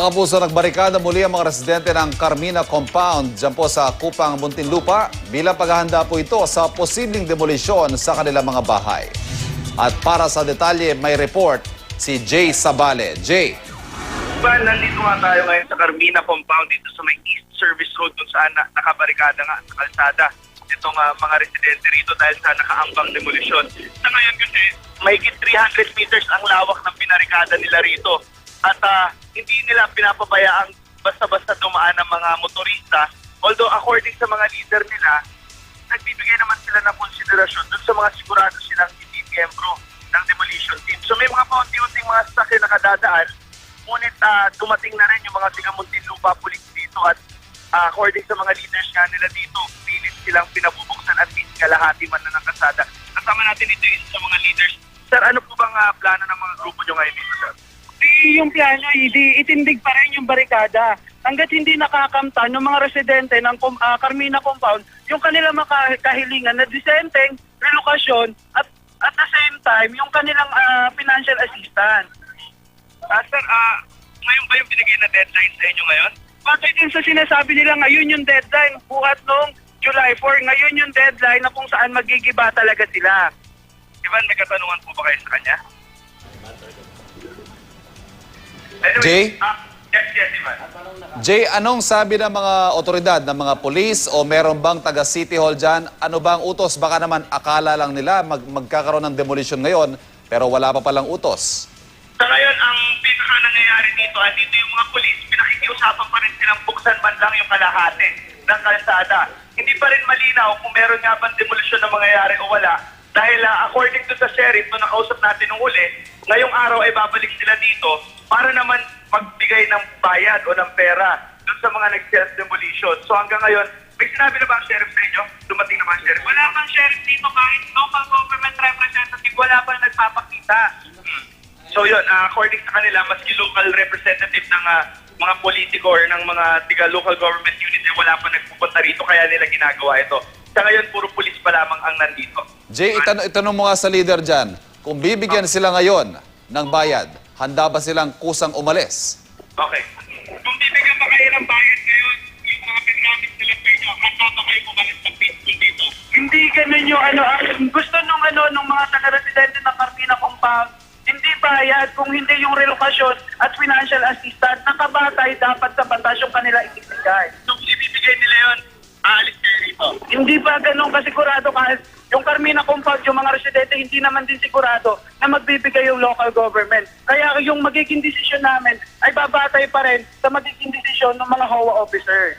Mga kapuso, nagbarikada muli ang mga residente ng Carmina Compound dyan po sa Kupang, Muntinlupa bilang paghahanda po ito sa posibleng demolisyon sa kanilang mga bahay. At para sa detalye, may report si Jay Sabale. Jay. Nandito nga tayo ngayon sa Carmina Compound dito sa may East Service Road kung saan nakabarikada nga sa kalsada itong mga residente rito dahil sa nakaambang demolisyon. Sa ngayon kasi, mahigit 300 meters ang lawak ng pinarikada nila rito. At hindi nila pinapabayaang basta-basta dumaan ng mga motorista. Although according sa mga leader nila, nagbibigay naman sila ng konsiderasyon dun sa mga sigurado silang hindi miyembro ng demolition team. So may mga paunti-unting mga sasakyan na kadadaan, ngunit dumating na rin yung mga taga-Muntinlupa Police dito at according sa mga leaders nga nila dito, pilit silang pinabubuksan at least kalahati man na ng kalsada. Kasama natin ito yung sa mga leaders. Sir, ano po bang plano ng mga grupo nyo ngayon dito, sir? Yung plano, itindig pa rin yung barikada. Hanggat hindi nakakamtan ng mga residente ng Carmina Compound, yung kanilang makahilingan na disenteng relokasyon at the same time, yung kanilang financial assistance. Sir, ngayon ba yung binigay na deadline sa inyo ngayon? Bakit din sa sinasabi nila ngayon yung deadline, buhat noong July 4, ngayon yung deadline na kung saan magigiba talaga sila. Ivan, may katanungan po ba kayo sa kanya? Anyway, Jay? Yes, Ivan. Jay, anong sabi ng mga otoridad, ng mga polis o meron bang taga City Hall dyan? Ano bang utos? Baka naman akala lang nila magkakaroon ng demolition ngayon pero wala pa palang utos. Sa ngayon, ang pinaka nangyayari dito, dito yung mga polis, pinakikiusapan pa rin silang buksan man lang yung kalahati ng kalsada. Hindi pa rin malinaw kung meron nga bang demolisyon na mangyayari o wala. Dahil according to sa sheriff, nung nakausap natin nung uli, ngayong araw ay babalik sila dito para naman magbigay ng bayad o ng pera dun sa mga nag-self-demolition. So hanggang ngayon, may sinabi na ba ang sheriff sa inyo? Dumating na ba ang sheriff? Wala pang sheriff dito kahit local government representative, wala pang nagpapakita. So yun, according sa kanila, maski local representative ng mga politiko or ng mga tiga-local government unit, wala pa nagpupunta rito, kaya nila ginagawa ito. Sa ngayon, puro pulis pa lamang ang nandito. Jay, itanong mo nga sa leader dyan, kung bibigyan sila ngayon ng bayad, handa ba silang kusang umalis? Okay. Kung bibigyan ba kayo ng bayad ngayon, yung mga pinamit nila pa inyo, handa ba kayo kumalit sa peaceful dito? Hindi ganun yung gusto nung mga taga-residente ng Carmina Compound, hindi bayad kung hindi yung relokasyon at financial assistance, nakabatay dapat sa batas yung kanila ibibigay. So kung ibibigay nila yun, aalis kayo rito. Hindi pa ganun kasigurado kahit yung Carmina Compound, yung mga residente, hindi naman din sigurado na magbibigay yung local government. Kaya yung magiging desisyon namin ay babatay pa rin sa magiging desisyon ng mga HOA officer.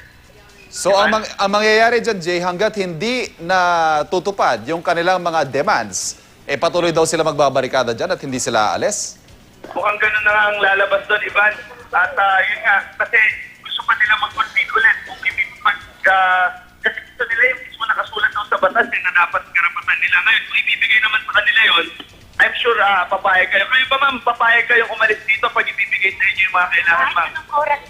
So ang mangyayari dyan, Jay, hanggat hindi na tutupad yung kanilang mga demands, patuloy daw sila magbabarikada dyan at hindi sila aalis? Mukhang ganun na nga ang lalabas doon, Ivan. At yun nga, kasi gusto pa nila mag-convene ulit kung kasi gusto nila yung mismo nakasulat daw sa batas na dapat karapatan nila. Ngayon, kung ibibigay naman sa kanila yun, I'm sure papayag kayo. Kayo ba ma'am, papayag kayo umalis dito pag ibibigay sa inyo yung mga kailangan, ma'am?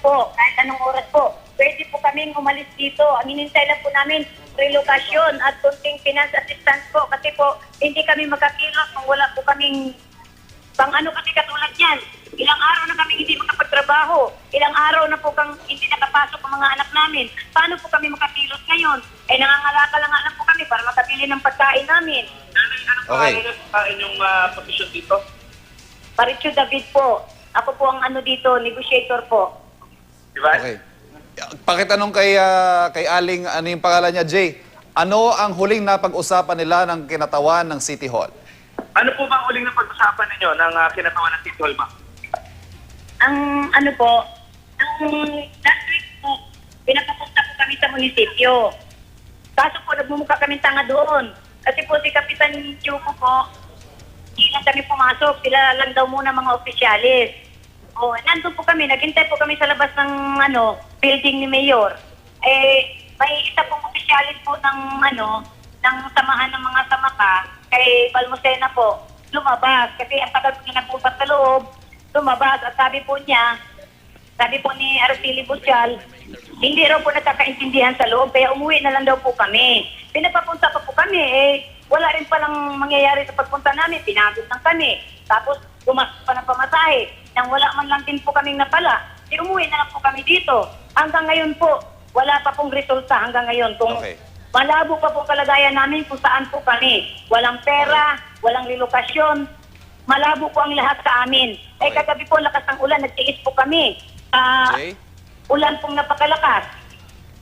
Kahit anong oras po, pwede po kaming umalis dito. Ang hinintay lang po namin, relokasyon at kunting finance assistance po. Kasi po, hindi kami magkakilos kung wala po kaming pang ano kasi katulad yan. Ilang araw na kami hindi makapagtrabaho. Ilang araw na po kang hindi nakapasok ang mga anak namin. Paano po kami makakilos ngayon? Nangangalaka lang po kami para makabili ng pagkain namin. Ano po Okay. ang inyong posisyon dito? Paritsu David po. Ako po ang dito, negotiator po. Ivan? Okay. Pakitanong kay Aling, ano yung pangalan niya, Jay? Ano ang huling napag-usapan nila ng kinatawan ng City Hall? Ano po ba ang huling na pag-usapan ninyo ng kinatawan ng City Hall, ma'am? Ang last week po, pinapapunta po kami sa munisipyo. Kaso po, nagmumukha kami tanga doon. Kasi po si Kapitan Chuko po, hindi lang kami pumasok. Sila lang daw muna mga opisyalis. Nandun po kami, naghintay po kami sa labas ng building ni Mayor. May isa pong opisyalis po ng samahan ng mga samaka kay Balmosena po, lumabas. Kasi ang tagal po niya nagpupas sa loob, lumabas at sabi po ni Araceli Busyal, hindi raw po nagkakaintindihan sa loob, kaya umuwi na lang daw po kami. Pinapapunta pa po kami, wala rin palang mangyayari sa pagpunta namin, pinagod lang kami. Tapos, pumasok pa ng pamasahe, nang wala man lang din po kaming napala. Di umuwi na lang po kami dito. Hanggang ngayon po, wala pa pong resulta hanggang ngayon. Kung Okay. malabo pa pong kalagayan namin kung saan po kami. Walang pera, walang relokasyon. Malabo po ang lahat sa amin. Okay. Kagabi po, lakas ng ulan, nagtiis po kami. Jay? Ulan pong napakalakas.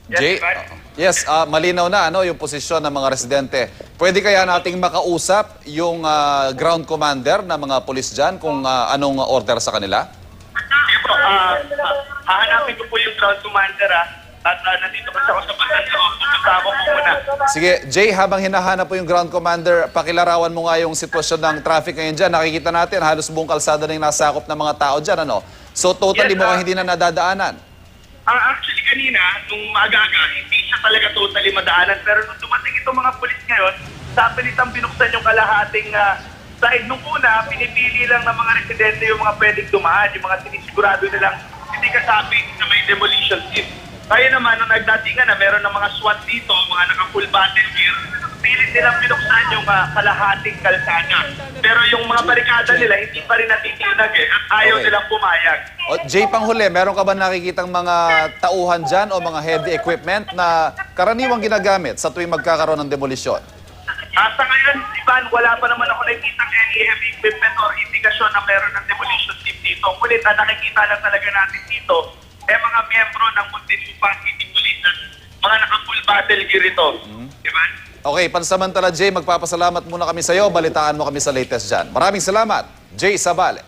Yes, Jay, Ivan? yes, malinaw na yung posisyon ng mga residente. Pwede kaya nating makausap yung ground commander ng mga pulis dyan kung anong order sa kanila? Sige po, hahanapin ko po yung ground commander at nandito kasi ako sa bahan so pupunta ako po muna. Sige, Jay, habang hinahanap po yung ground commander, pakilarawan mo nga yung sitwasyon ng traffic ngayon dyan. Nakikita natin, halos buong kalsada na yung nasakop ng mga tao dyan, ano? So totally Yes, mukhang hindi na nadadaanan. Actually kanina, nung maaga, hindi siya talaga totally madaanan. Pero nung dumating itong mga pulis ngayon, sa pilitang binuksan yung kalahating side. Nung una, pinipili lang ng mga residente yung mga pwedeng dumaan, yung mga sinisigurado nilang hindi kasabi na may demolition team. Kaya naman, nung nagdatingan na meron ng mga SWAT dito, mga naka-full battle gear, pilit nilang binuksan yung kalahating kalsada. Pero yung mga barikada nila, hindi pa rin natitinag at ayaw Okay. nilang pumayag. O, Jay, panghuli, meron ka ba nakikitang mga tauhan dyan o mga heavy equipment na karaniwang ginagamit sa tuwing magkakaroon ng demolisyon? Sa ngayon, Ivan, wala pa naman ako nakikita any heavy equipment or indikasyon na meron ng demolition team dito. Ngunit na nakikita lang talaga natin dito, mga miyembro ng Muntinlupa City Police at mga naka-full battle gear ito. Ivan? Okay, pansamantala, Jay, magpapasalamat muna kami sa iyo. Balitaan mo kami sa latest dyan. Maraming salamat, Jay Sabale.